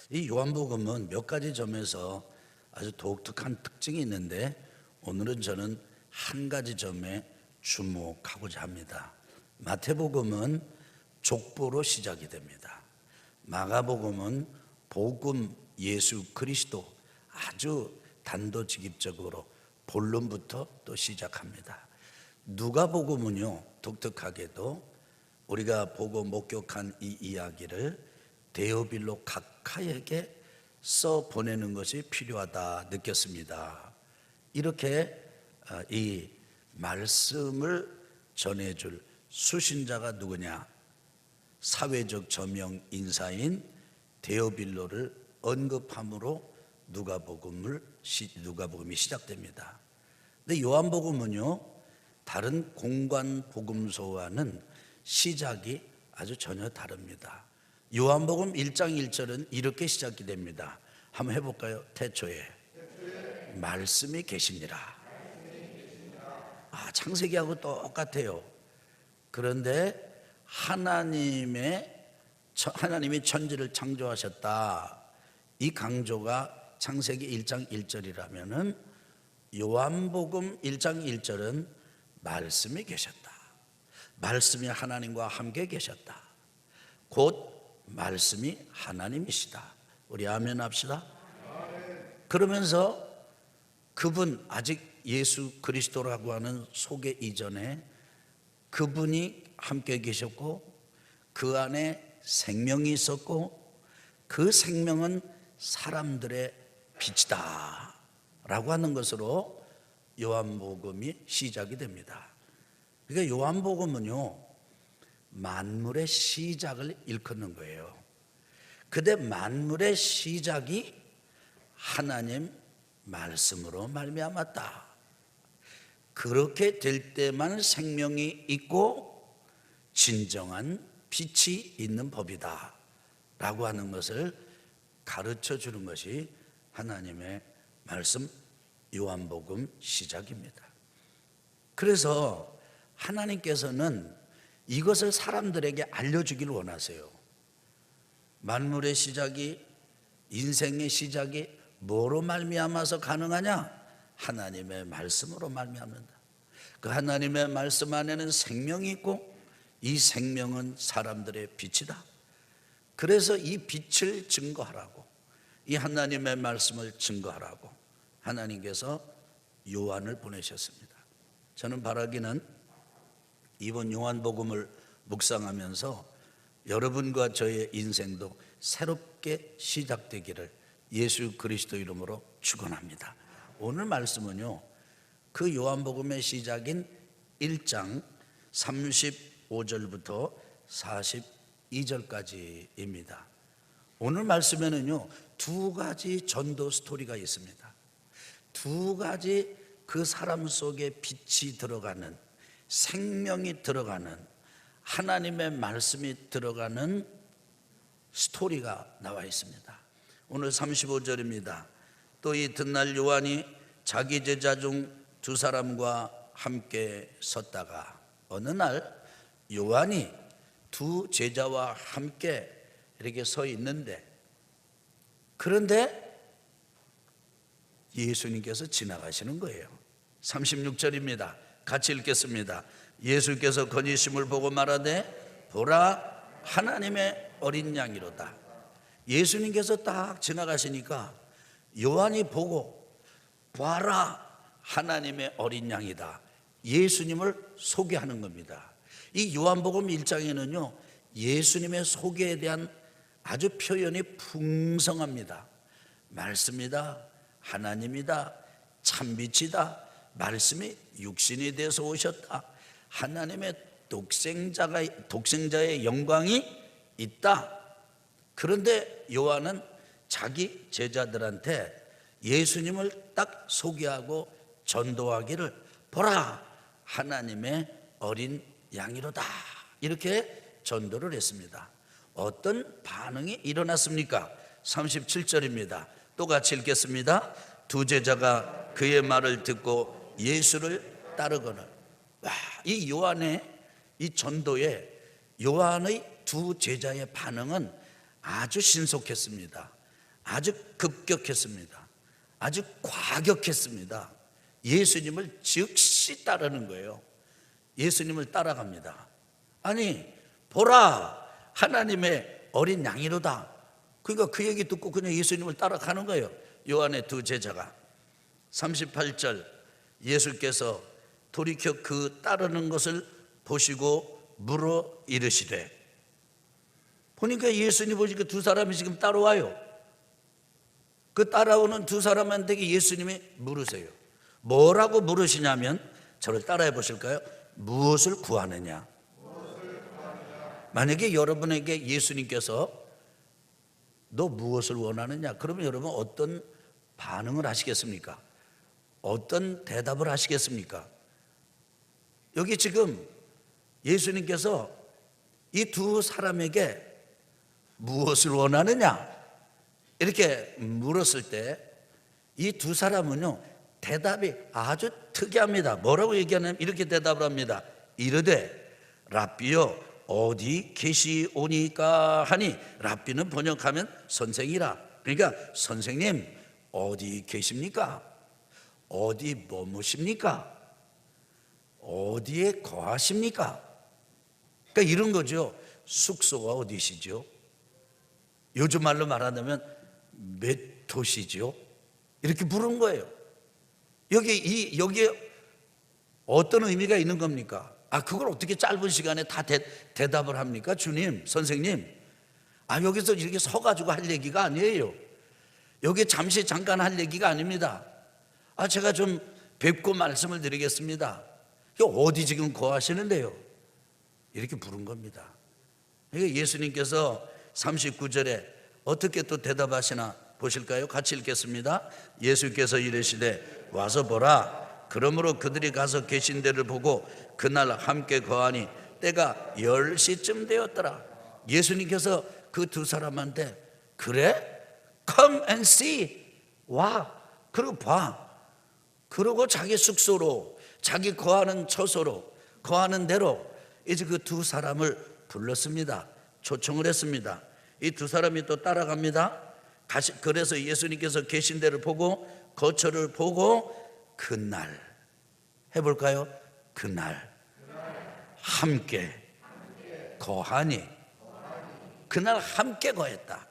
이 요한복음은 몇 가지 점에서 아주 독특한 특징이 있는데 오늘은 저는 한 가지 점에 주목하고자 합니다. 마태복음은 족보로 시작이 됩니다. 마가복음은 복음 예수 그리스도 아주 단도직입적으로 본론부터 또 시작합니다. 누가복음은요, 독특하게도 우리가 보고 목격한 이 이야기를 데오빌로 각하에게 써 보내는 것이 필요하다 느꼈습니다. 이렇게 이 말씀을 전해줄 수신자가 누구냐? 사회적 저명 인사인 데오빌로를 언급함으로 누가복음이 시작됩니다. 근데 요한복음은요, 다른 공관 복음서와는 시작이 아주 전혀 다릅니다. 요한복음 1장 1절은 이렇게 시작이 됩니다. 한번 해볼까요? 태초에 말씀이 계시니라. 창세기하고 똑같아요. 그런데 하나님이 천지를 창조하셨다, 이 강조가 창세기 1장 1절이라면은 요한복음 1장 1절은 말씀이 계셨다, 말씀이 하나님과 함께 계셨다, 곧 말씀이 하나님이시다. 우리 아멘 합시다. 그러면서 그분, 아직 예수 그리스도라고 하는 소개 이전에 그분이 함께 계셨고 그 안에 생명이 있었고 그 생명은 사람들의 빛이다 라고 하는 것으로 요한복음이 시작이 됩니다. 그러니까 요한복음은요, 만물의 시작을 일컫는 거예요. 그런데 만물의 시작이 하나님 말씀으로 말미암았다. 그렇게 될 때만 생명이 있고 진정한 빛이 있는 법이다 라고 하는 것을 가르쳐 주는 것이 하나님의 말씀, 요한복음 시작입니다. 그래서 하나님께서는 이것을 사람들에게 알려주기를 원하세요. 만물의 시작이, 인생의 시작이 뭐로 말미암아서 가능하냐? 하나님의 말씀으로 말미암는다. 그 하나님의 말씀 안에는 생명이 있고 이 생명은 사람들의 빛이다. 그래서 이 빛을 증거하라고, 이 하나님의 말씀을 증거하라고 하나님께서 요한을 보내셨습니다. 저는 바라기는 이번 요한복음을 묵상하면서 여러분과 저의 인생도 새롭게 시작되기를 예수 그리스도 이름으로 축원합니다. 오늘 말씀은요, 그 요한복음의 시작인 1장 35절부터 42절까지입니다. 오늘 말씀에는요, 두 가지 전도 스토리가 있습니다. 두 가지 그 사람 속에 빛이 들어가는, 생명이 들어가는, 하나님의 말씀이 들어가는 스토리가 나와 있습니다. 오늘 35절입니다. 또 이튿날 요한이 자기 제자 중 두 사람과 함께 섰다가, 어느 날 요한이 두 제자와 함께 이렇게 서 있는데, 그런데 예수님께서 지나가시는 거예요. 36절입니다. 같이 읽겠습니다. 예수께서 건의심을 보고 말하되 보라 하나님의 어린 양이로다. 예수님께서 딱 지나가시니까 요한이 보고 봐라 하나님의 어린 양이다, 예수님을 소개하는 겁니다. 이 요한복음 1장에는요 예수님의 소개에 대한 아주 표현이 풍성합니다. 말씀이다, 하나님이다, 참빛이다, 말씀이 육신이 돼서 오셨다, 하나님의 독생자의 영광이 있다. 그런데 요한은 자기 제자들한테 예수님을 딱 소개하고 전도하기를, 보라 하나님의 어린 양이로다, 이렇게 전도를 했습니다. 어떤 반응이 일어났습니까? 37절입니다. 또 같이 읽겠습니다. 두 제자가 그의 말을 듣고 예수를 따르거늘. 이 요한의 이 전도에 요한의 두 제자의 반응은 아주 신속했습니다. 아주 급격했습니다. 아주 과격했습니다. 예수님을 즉시 따르는 거예요. 예수님을 따라갑니다. 아니, 보라, 하나님의 어린 양이로다. 그러니까 그 얘기 듣고 그냥 예수님을 따라가는 거예요. 요한의 두 제자가. 38절, 예수께서 돌이켜 그 따르는 것을 보시고 물어 이르시되. 보니까 예수님 보니까 두 사람이 지금 따라와요. 그 따라오는 두 사람한테 예수님이 물으세요. 뭐라고 물으시냐면, 저를 따라해 보실까요? 무엇을 구하느냐? 만약에 여러분에게 예수님께서 너 무엇을 원하느냐? 그러면 여러분 어떤 반응을 하시겠습니까? 어떤 대답을 하시겠습니까? 여기 지금 예수님께서 이 두 사람에게 무엇을 원하느냐? 이렇게 물었을 때 이 두 사람은요, 대답이 아주 특이합니다. 뭐라고 얘기하냐면 이렇게 대답을 합니다. 이르되 랍비여 어디 계시오니까 하니, 랍비는 번역하면 선생이라. 그러니까 선생님 어디 계십니까? 어디 머무십니까? 어디에 거하십니까? 그러니까 이런 거죠. 숙소가 어디시죠? 요즘 말로 말하자면 몇 도시죠? 이렇게 물은 거예요. 여기에 어떤 의미가 있는 겁니까? 그걸 어떻게 짧은 시간에 다 대답을 합니까? 주님, 선생님. 여기서 이렇게 서가지고 할 얘기가 아니에요. 여기 잠시 잠깐 할 얘기가 아닙니다. 제가 좀 뵙고 말씀을 드리겠습니다. 어디 지금 거하시는데요? 이렇게 부른 겁니다. 예수님께서 39절에 어떻게 또 대답하시나 보실까요? 같이 읽겠습니다. 예수께서 이르시되 와서 보라. 그러므로 그들이 가서 계신 데를 보고 그날 함께 거하니 때가 10시쯤 되었더라. 예수님께서 그 두 사람한테 그래? Come and see. 와. 그리고 봐. 그러고 자기 숙소로, 자기 거하는 처소로, 거하는 대로 이제 그 두 사람을 불렀습니다. 초청을 했습니다. 이 두 사람이 또 따라갑니다. 그래서 예수님께서 계신 데를 보고 거처를 보고 그날 해볼까요? 그날 함께 거하니. 그날 함께 거했다.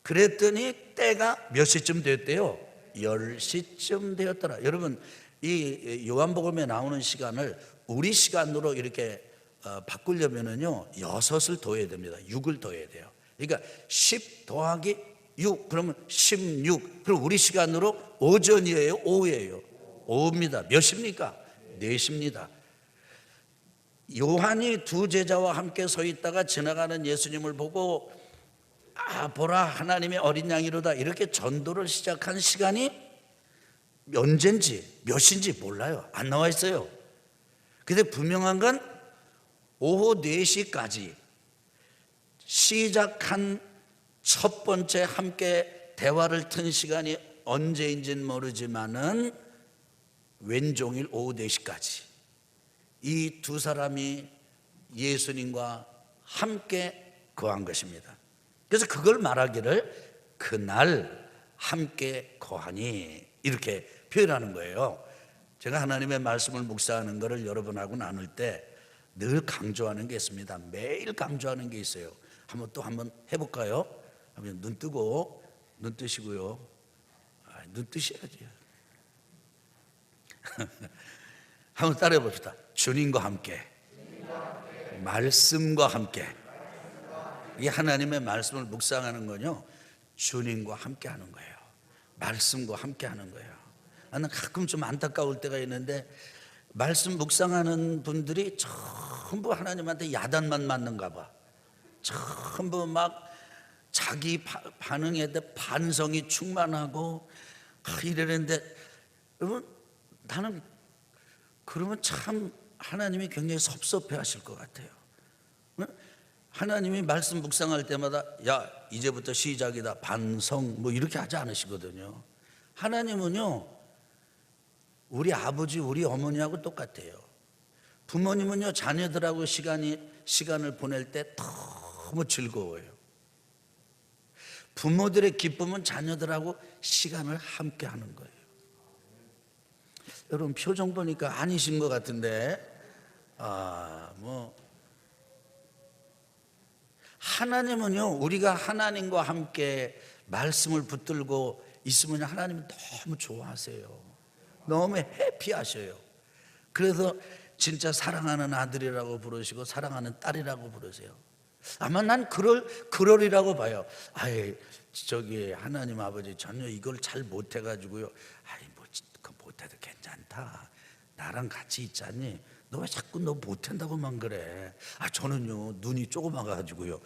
그랬더니 때가 몇 시쯤 되었대요? 10시쯤 되었더라. 여러분, 이 요한복음에 나오는 시간을 우리 시간으로 이렇게 바꾸려면은요 6을 더해야 됩니다. 6을 더해야 돼요. 그러니까 10 더하기 6 그러면 16. 그럼 우리 시간으로 오전이에요? 오후예요? 오후입니다. 몇 시입니까? 4시입니다. 요한이 두 제자와 함께 서 있다가 지나가는 예수님을 보고 보라 하나님의 어린 양이로다 이렇게 전도를 시작한 시간이 언젠지 몇 시인지 몰라요. 안 나와 있어요. 근데 분명한 건 오후 4시까지 시작한 첫 번째 함께 대화를 튼 시간이 언제인지는 모르지만은 왼종일 오후 4시까지 이 두 사람이 예수님과 함께 거한 것입니다. 그래서 그걸 말하기를 그날 함께 거하니 이렇게 표현하는 거예요. 제가 하나님의 말씀을 묵상하는 것을 여러분하고 나눌 때 늘 강조하는 게 있습니다. 매일 강조하는 게 있어요. 한번 해볼까요? 한번 눈 뜨고 눈 뜨시고요. 눈 뜨셔야죠. 한번 따라해 봅시다. 주님과 함께, 말씀과 함께. 이 하나님의 말씀을 묵상하는 건요, 주님과 함께 하는 거예요. 말씀과 함께 하는 거예요. 나는 가끔 좀 안타까울 때가 있는데 말씀 묵상하는 분들이 전부 하나님한테 야단만 맞는가 봐. 전부 막 자기 반응에 대해 반성이 충만하고 이러는데, 여러분 나는 그러면 참 하나님이 굉장히 섭섭해 하실 것 같아요. 하나님이 말씀 묵상할 때마다 야 이제부터 시작이다 반성 뭐 이렇게 하지 않으시거든요. 하나님은요 우리 아버지 우리 어머니하고 똑같아요. 부모님은요 자녀들하고 시간을 보낼 때 너무 즐거워요. 부모들의 기쁨은 자녀들하고 시간을 함께 하는 거예요. 여러분 표정 보니까 아니신 것 같은데, 하나님은요, 우리가 하나님과 함께 말씀을 붙들고 있으면 하나님은 너무 좋아하세요. 너무 해피하셔요. 그래서 진짜 사랑하는 아들이라고 부르시고 사랑하는 딸이라고 부르세요. 아마 난 그러리라고 봐요. 저기 하나님 아버지, 전혀 이걸 잘 못해가지고요. 못해도 괜찮다. 나랑 같이 있자니. 너 왜 자꾸 너 못한다고만 그래? 저는요, 눈이 조그마가지고요.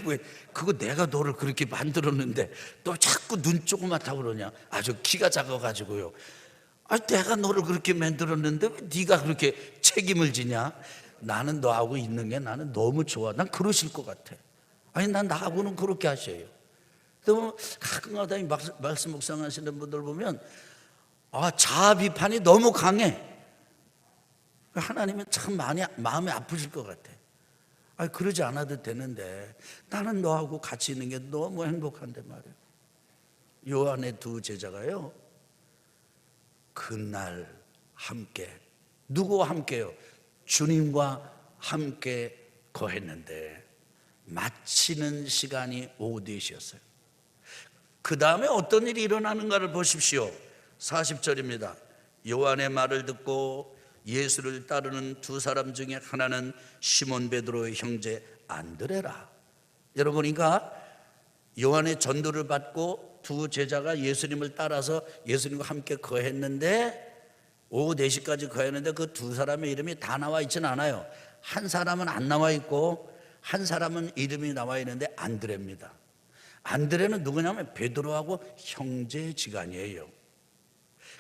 왜 그거 내가 너를 그렇게 만들었는데 너 자꾸 눈 조그맣다고 그러냐? 저 키가 작아가지고요. 내가 너를 그렇게 만들었는데 왜 네가 그렇게 책임을 지냐? 나는 너하고 있는 게 나는 너무 좋아. 난 그러실 것 같아. 난 나하고는 그렇게 하셔요. 또 가끔가다 말씀 묵상하시는 분들 보면 자아 비판이 너무 강해. 하나님은 참 많이 마음이 아프실 것 같아. 그러지 않아도 되는데 나는 너하고 같이 있는 게 너무 행복한데 말이에요. 요한의 두 제자가요, 그날 함께, 누구와 함께요? 주님과 함께 거했는데 마치는 시간이 오후 4시였어요. 그 다음에 어떤 일이 일어나는가를 보십시오. 40절입니다. 요한의 말을 듣고 예수를 따르는 두 사람 중에 하나는 시몬 베드로의 형제 안드레라. 여러분이가 요한의 전도를 받고 두 제자가 예수님을 따라서 예수님과 함께 거했는데 오후 4시까지 거했는데 그 두 사람의 이름이 다 나와 있지는 않아요. 한 사람은 안 나와 있고 한 사람은 이름이 나와 있는데 안드레입니다. 안드레는 누구냐면 베드로하고 형제지간이에요.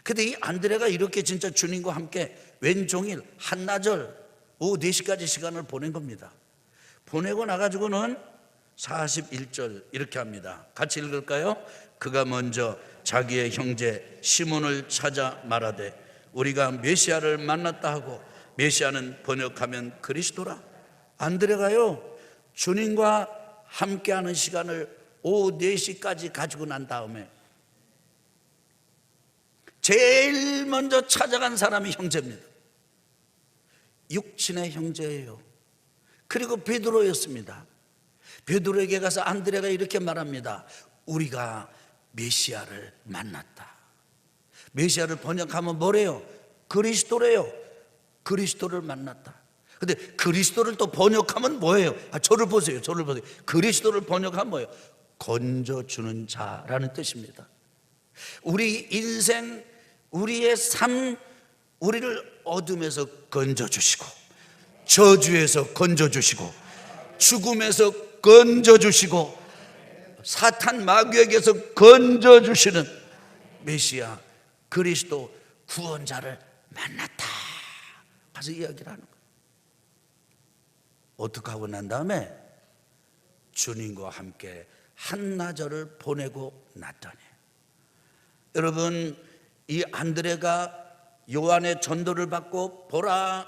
근데 이 안드레가 이렇게 진짜 주님과 함께 왼종일 한나절 오후 4시까지 시간을 보낸 겁니다. 보내고 나가지고는 41절 이렇게 합니다. 같이 읽을까요? 그가 먼저 자기의 형제 시몬을 찾아 말하되 우리가 메시아를 만났다 하고, 메시아는 번역하면 그리스도라. 안드레가요, 주님과 함께하는 시간을 오후 4시까지 가지고 난 다음에 제일 먼저 찾아간 사람이 형제입니다. 육친의 형제예요. 그리고 베드로였습니다. 베드로에게 가서 안드레가 이렇게 말합니다. 우리가 메시아를 만났다. 메시아를 번역하면 뭐래요? 그리스도래요. 그리스도를 만났다. 근데 그리스도를 또 번역하면 뭐예요? 저를 보세요. 그리스도를 번역하면 뭐예요? 건져주는 자라는 뜻입니다. 우리 인생, 우리의 삶, 우리를 어둠에서 건져주시고, 저주에서 건져주시고, 죽음에서 건져주시고, 사탄 마귀에게서 건져주시는 메시아 그리스도 구원자를 만났다. 가서 이야기를 하는 거예요. 어떻게 하고 난 다음에 주님과 함께 한나절을 보내고 났더니, 여러분, 이 안드레가 요한의 전도를 받고 보라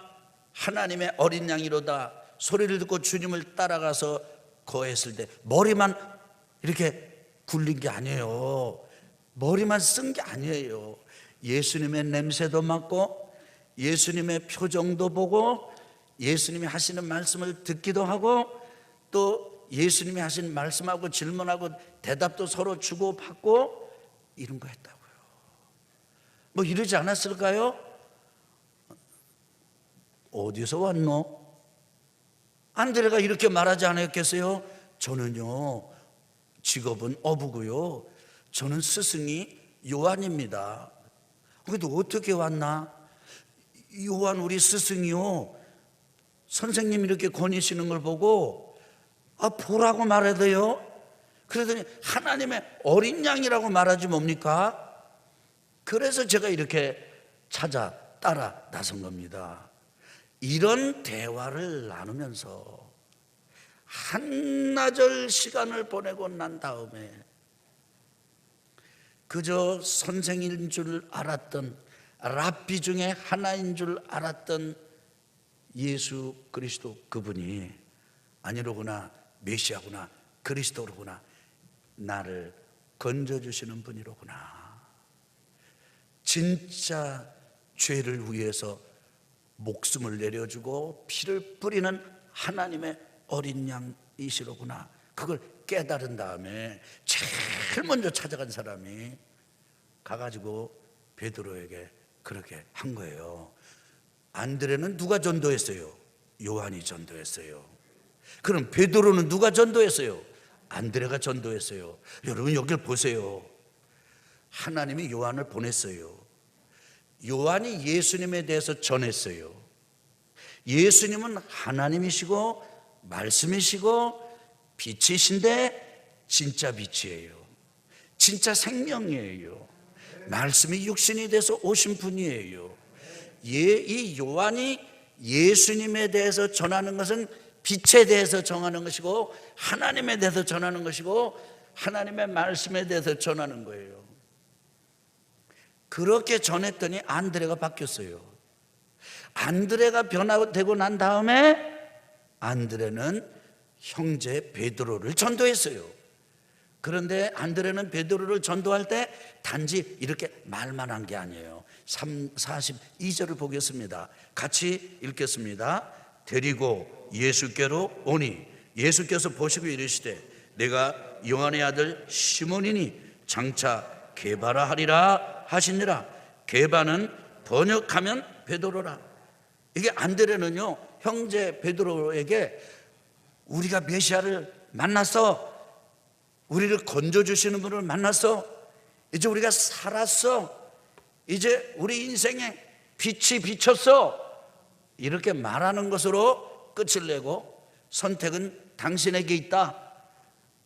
하나님의 어린 양이로다 소리를 듣고 주님을 따라가서 거했을 때 머리만 이렇게 굴린 게 아니에요. 머리만 쓴 게 아니에요. 예수님의 냄새도 맡고 예수님의 표정도 보고 예수님이 하시는 말씀을 듣기도 하고 또 예수님이 하신 말씀하고 질문하고 대답도 서로 주고받고 이런 거 했다고요. 뭐 이러지 않았을까요? 어디서 왔노? 안드레가 이렇게 말하지 않았겠어요? 저는요, 직업은 어부고요, 저는 스승이 요한입니다. 그래도 어떻게 왔나? 요한 우리 스승이요, 선생님이 이렇게 거니시는 걸 보고 보라고 말해야 돼요. 그러더니 하나님의 어린 양이라고 말하지 뭡니까? 그래서 제가 이렇게 찾아 따라 나선 겁니다. 이런 대화를 나누면서 한나절 시간을 보내고 난 다음에 그저 선생인 줄 알았던, 랍비 중에 하나인 줄 알았던 예수 그리스도 그분이 아니로구나, 메시아구나, 그리스도로구나, 나를 건져주시는 분이로구나. 진짜 죄를 위해서 목숨을 내려주고 피를 뿌리는 하나님의 어린 양이시로구나. 그걸 깨달은 다음에 제일 먼저 찾아간 사람이 가가지고 베드로에게 그렇게 한 거예요. 안드레는 누가 전도했어요? 요한이 전도했어요. 그럼 베드로는 누가 전도했어요? 안드레가 전도했어요. 여러분 여길 보세요. 하나님이 요한을 보냈어요. 요한이 예수님에 대해서 전했어요. 예수님은 하나님이시고 말씀이시고 빛이신데 진짜 빛이에요. 진짜 생명이에요. 말씀이 육신이 돼서 오신 분이에요. 이 요한이 예수님에 대해서 전하는 것은 빛에 대해서 전하는 것이고 하나님에 대해서 전하는 것이고 하나님의 말씀에 대해서 전하는 거예요. 그렇게 전했더니 안드레가 바뀌었어요. 안드레가 변화되고 난 다음에 안드레는 형제 베드로를 전도했어요. 그런데 안드레는 베드로를 전도할 때 단지 이렇게 말만 한 게 아니에요. 42절을 보겠습니다. 같이 읽겠습니다. 데리고 예수께로 오니 예수께서 보시고 이르시되 내가 요한의 아들 시몬이니 장차 게바라 하리라 하시니라. 게바는 번역하면 베드로라. 이게 안드레는요 형제 베드로에게 우리가 메시아를 만났어, 우리를 건져주시는 분을 만났어, 이제 우리가 살았어, 이제 우리 인생에 빛이 비쳤어, 이렇게 말하는 것으로 끝을 내고 선택은 당신에게 있다,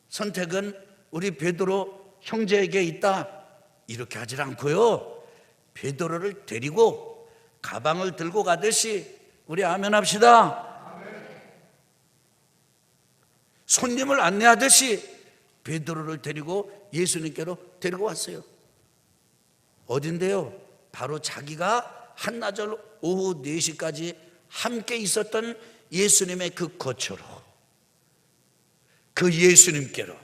선택은 우리 베드로 형제에게 있다, 이렇게 하질 않고요 베드로를 데리고 가방을 들고 가듯이 우리 아멘 합시다. 손님을 안내하듯이 베드로를 데리고 예수님께로 데리고 왔어요. 어딘데요? 바로 자기가 한나절 오후 4시까지 함께 있었던 예수님의 그 거처로, 그 예수님께로.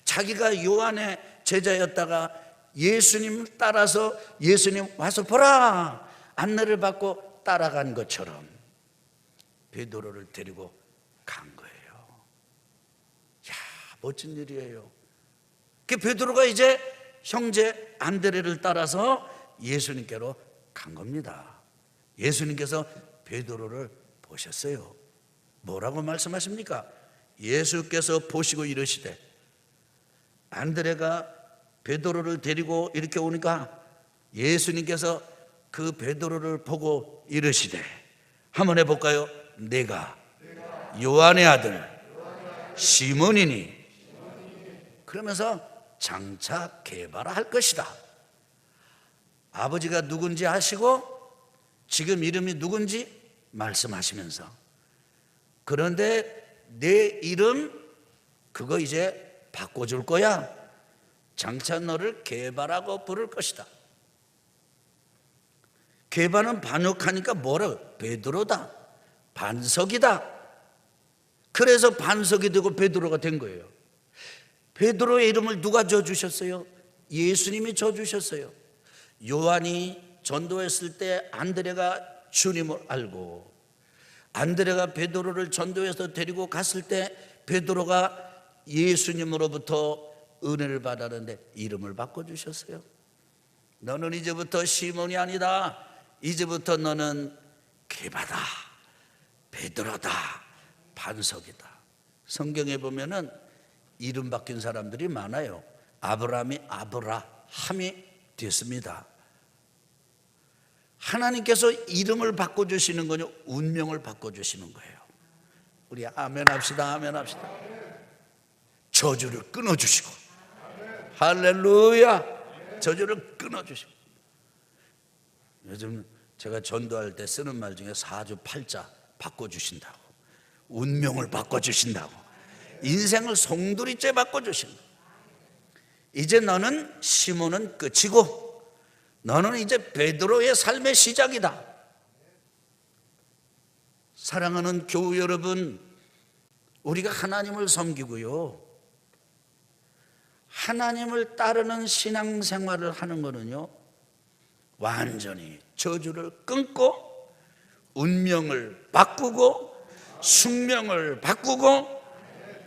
자기가 요한의 제자였다가 예수님 따라서 예수님 와서 보라 안내를 받고 따라간 것처럼 베드로를 데리고 간 거예요. 야, 멋진 일이에요. 그 베드로가 이제 형제 안드레를 따라서 예수님께로 간 겁니다. 예수님께서 베드로를 보셨어요. 뭐라고 말씀하십니까? 예수께서 보시고 이르시되, 안드레가 베드로를 데리고 이렇게 오니까 예수님께서 그 베드로를 보고 이르시되, 한번 해볼까요? 내가 요한의 아들 시몬이니, 그러면서 장차 게바라 할 것이다. 아버지가 누군지 아시고 지금 이름이 누군지 말씀하시면서, 그런데 내 이름 그거 이제 바꿔줄 거야. 장차 너를 게바라고 부를 것이다. 게바는 반역하니까 뭐라? 베드로다, 반석이다. 그래서 반석이 되고 베드로가 된 거예요. 베드로의 이름을 누가 줘주셨어요? 예수님이 줘주셨어요. 요한이 전도했을 때 안드레가 주님을 알고, 안드레가 베드로를 전도해서 데리고 갔을 때 베드로가 예수님으로부터 은혜를 받았는데 이름을 바꿔주셨어요. 너는 이제부터 시몬이 아니다, 이제부터 너는 게바다, 베드로다, 반석이다. 성경에 보면은 이름 바뀐 사람들이 많아요. 아브라함이 아브라함이 됐습니다. 하나님께서 이름을 바꿔주시는 거요, 운명을 바꿔주시는 거예요. 우리 아멘 합시다. 아멘 합시다. 저주를 끊어주시고, 할렐루야. 저주를 끊어주시고. 요즘 제가 전도할 때 쓰는 말 중에 사주 팔자 바꿔주신다고, 운명을 바꿔주신다고, 인생을 송두리째 바꿔주신다. 이제 너는 시몬은 끝이고 너는 이제 베드로의 삶의 시작이다. 사랑하는 교우 여러분, 우리가 하나님을 섬기고요, 하나님을 따르는 신앙생활을 하는 거는요, 완전히 저주를 끊고 운명을 바꾸고 숙명을 바꾸고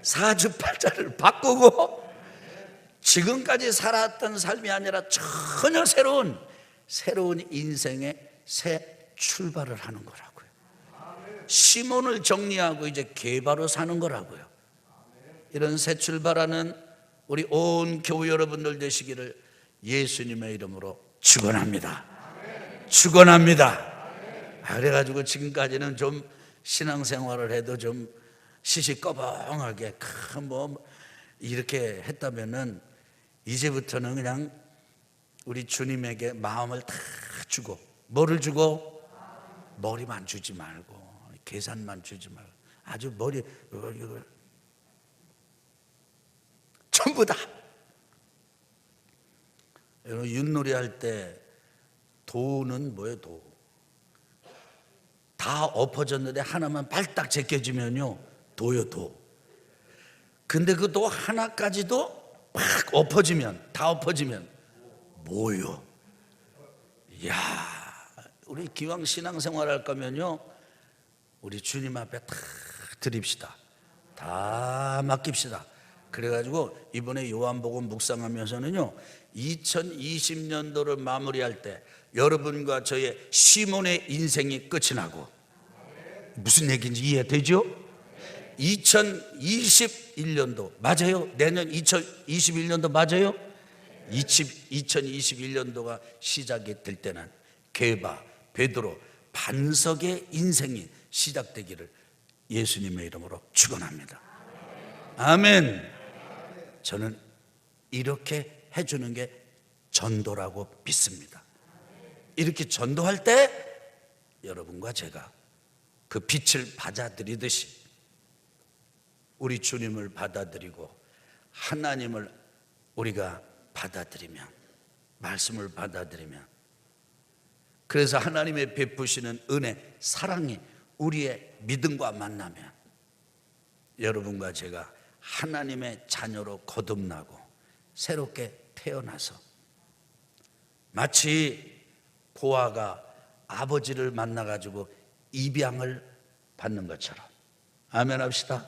사주팔자를 바꾸고 지금까지 살았던 삶이 아니라 전혀 새로운 인생의 새 출발을 하는 거라고요. 시몬을 정리하고 이제 개바로 사는 거라고요. 이런 새 출발하는 우리 온 교우 여러분들 되시기를 예수님의 이름으로 축원합니다. 축원합니다. 그래가지고 지금까지는 좀 신앙생활을 해도 좀 시시꺼벙하게 뭐 이렇게 했다면은 이제부터는 그냥 우리 주님에게 마음을 다 주고, 뭐를 주고? 머리만 주지 말고 계산만 주지 말고 아주 머리 이걸 전부 다. 여러분 윷놀이 할 때 도는 뭐예요? 도. 다 엎어졌는데 하나만 발딱 제껴지면요, 도요, 도. 근데 그 도 하나까지도 막 엎어지면, 다 엎어지면 뭐요? 이야, 우리 기왕 신앙생활 할 거면요, 우리 주님 앞에 다 드립시다. 다 맡깁시다. 그래가지고 이번에 요한복음 묵상하면서는요, 2020년도를 마무리할 때 여러분과 저의 시몬의 인생이 끝이 나고, 무슨 얘기인지 이해되죠? 2021년도 맞아요? 내년 2021년도 맞아요? 2021년도가 시작이 될 때는 게바, 베드로, 반석의 인생이 시작되기를 예수님의 이름으로 축원합니다. 아멘. 저는 이렇게 해주는 게 전도라고 믿습니다. 이렇게 전도할 때 여러분과 제가 그 빛을 받아들이듯이 우리 주님을 받아들이고 하나님을 우리가 받아들이면, 말씀을 받아들이면, 그래서 하나님의 베푸시는 은혜, 사랑이 우리의 믿음과 만나면 여러분과 제가 하나님의 자녀로 거듭나고 새롭게 태어나서 마치 보아가 아버지를 만나가지고 입양을 받는 것처럼, 아멘 합시다.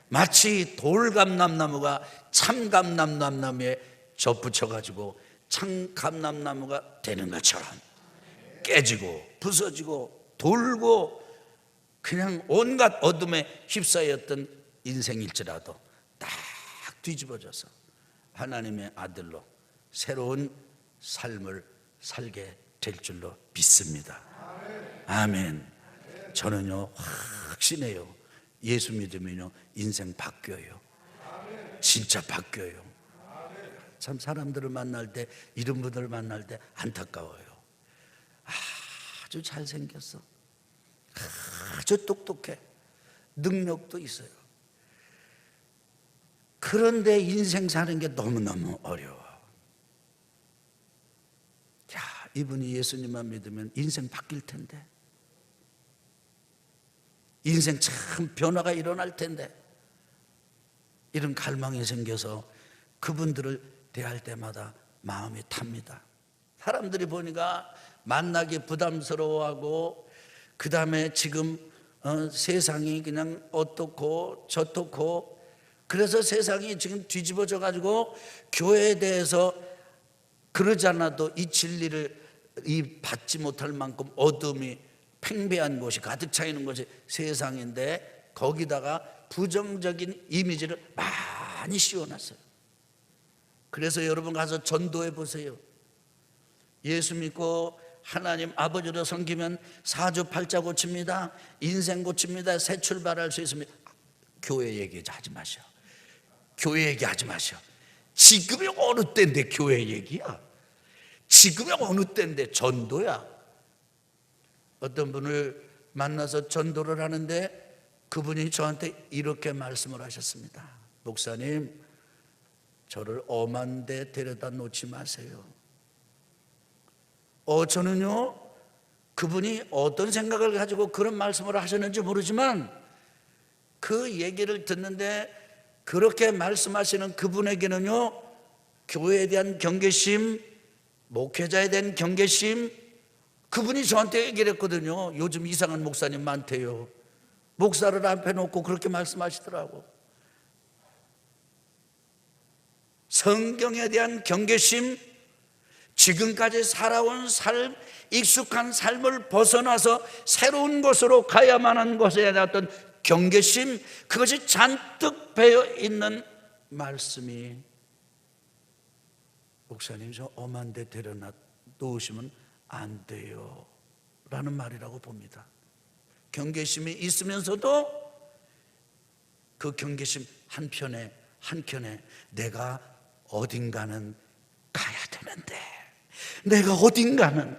마치 돌감람나무가 참감람나무에 접붙여가지고 참감람나무가 되는 것처럼 깨지고 부서지고 돌고 그냥 온갖 어둠에 휩싸였던 인생일지라도 딱 뒤집어져서 하나님의 아들로 새로운 삶을 살게 될 줄로 믿습니다. 아멘. 저는요 확신해요. 예수 믿으면요 인생 바뀌어요. 진짜 바뀌어요. 참 사람들을 만날 때, 이런 분들을 만날 때 안타까워요. 아주 잘생겼어, 아주 똑똑해, 능력도 있어요. 그런데 인생 사는 게 너무너무 어려워. 야, 이분이 예수님만 믿으면 인생 바뀔 텐데, 인생 참 변화가 일어날 텐데, 이런 갈망이 생겨서 그분들을 대할 때마다 마음이 탑니다. 사람들이 보니까 만나기 부담스러워하고, 그 다음에 지금 세상이 그냥 어떻고 저떻고, 그래서 세상이 지금 뒤집어져 가지고 교회에 대해서 그러지 않아도 이 진리를 받지 못할 만큼 어둠이 팽배한 곳이 가득 차 있는 것이 세상인데, 거기다가 부정적인 이미지를 많이 씌워놨어요. 그래서 여러분 가서 전도해 보세요. 예수 믿고 하나님 아버지로 섬기면 사주팔자 고칩니다, 인생 고칩니다, 새 출발할 수 있습니다. 교회 얘기하지 마셔. 교회 얘기하지 마셔. 지금이 어느 때인데 교회 얘기야? 지금이 어느 때인데 전도야? 어떤 분을 만나서 전도를 하는데 그분이 저한테 이렇게 말씀을 하셨습니다. 목사님, 저를 엄한 데 데려다 놓지 마세요. 저는요 그분이 어떤 생각을 가지고 그런 말씀을 하셨는지 모르지만 그 얘기를 듣는데 그렇게 말씀하시는 그분에게는요, 교회에 대한 경계심, 목회자에 대한 경계심, 그분이 저한테 얘기를 했거든요. 요즘 이상한 목사님 많대요. 목사를 앞에 놓고 그렇게 말씀하시더라고. 성경에 대한 경계심, 지금까지 살아온 삶, 익숙한 삶을 벗어나서 새로운 곳으로 가야만 하는 것에 대한 어떤 경계심, 그것이 잔뜩 배어 있는 말씀이, 목사님 저 엄한 데 데려다 놓으시면 안 돼요 라는 말이라고 봅니다. 경계심이 있으면서도 그 경계심 한켠에 내가 어딘가는 가야 되는데, 내가 어딘가는,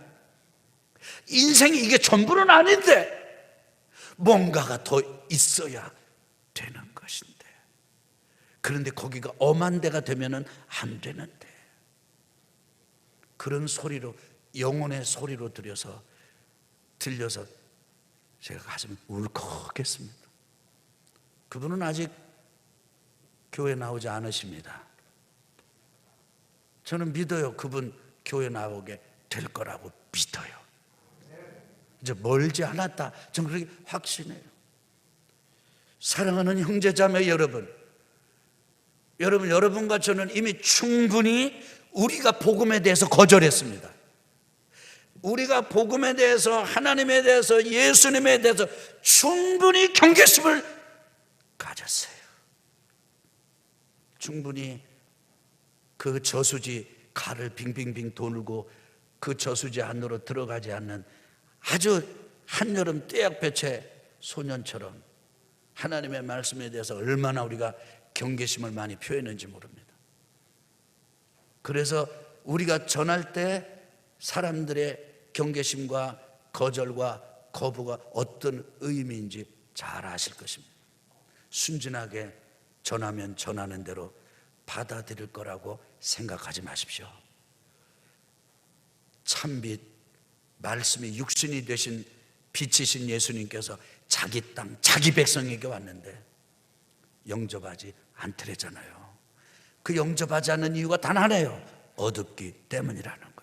인생이 이게 전부는 아닌데 뭔가가 더 있어야 되는 것인데, 그런데 거기가 엄한 데가 되면은 안 되는데, 그런 소리로, 영혼의 소리로 들려서 제가 가슴이 울컥했습니다. 그분은 아직 교회 나오지 않으십니다. 저는 믿어요. 그분 교회 나오게 될 거라고 믿어요. 이제 멀지 않았다, 저는 그렇게 확신해요. 사랑하는 형제자매 여러분과 저는 이미 충분히 우리가 복음에 대해서 거절했습니다. 우리가 복음에 대해서, 하나님에 대해서, 예수님에 대해서 충분히 경계심을 가졌어요. 충분히 그 저수지 칼을 빙빙빙 돌고 그 저수지 안으로 들어가지 않는 아주 한여름 떼약볕의 소년처럼 하나님의 말씀에 대해서 얼마나 우리가 경계심을 많이 표현했는지 모릅니다. 그래서 우리가 전할 때 사람들의 경계심과 거절과 거부가 어떤 의미인지 잘 아실 것입니다. 순진하게 전하면 전하는 대로 받아들일 거라고 생각하지 마십시오. 참빛, 말씀이 육신이 되신 빛이신 예수님께서 자기 땅, 자기 백성에게 왔는데 영접하지 않더래잖아요. 그 영접하지 않는 이유가 단 하나예요. 어둡기 때문이라는 거예요.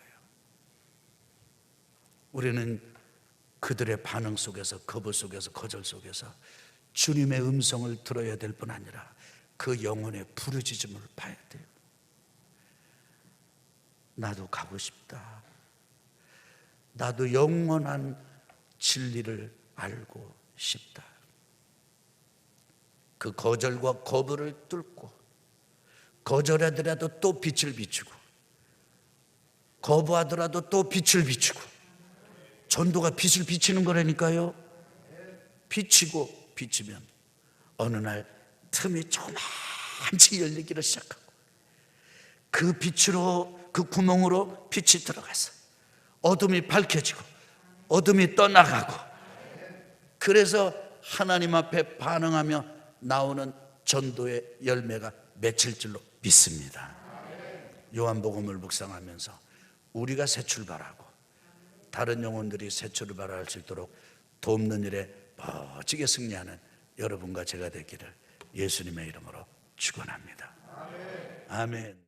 우리는 그들의 반응 속에서, 거부 속에서, 거절 속에서 주님의 음성을 들어야 될 뿐 아니라 그 영혼의 부르짖음을 봐야 돼요. 나도 가고 싶다. 나도 영원한 진리를 알고 싶다. 그 거절과 거부를 뚫고, 거절하더라도 또 빛을 비추고, 거부하더라도 또 빛을 비추고, 전도가 빛을 비치는 거라니까요. 비치고 비치면 어느 날 틈이 조그만치 열리기를 시작하고, 그 빛으로, 그 구멍으로 빛이 들어가서 어둠이 밝혀지고 어둠이 떠나가고, 그래서 하나님 앞에 반응하며 나오는 전도의 열매가 맺힐 줄로 믿습니다. 요한복음을 묵상하면서 우리가 새 출발하고 다른 영혼들이 새 출발할 수 있도록 돕는 일에 멋지게 승리하는 여러분과 제가 되기를 예수님의 이름으로 축원합니다. 아멘.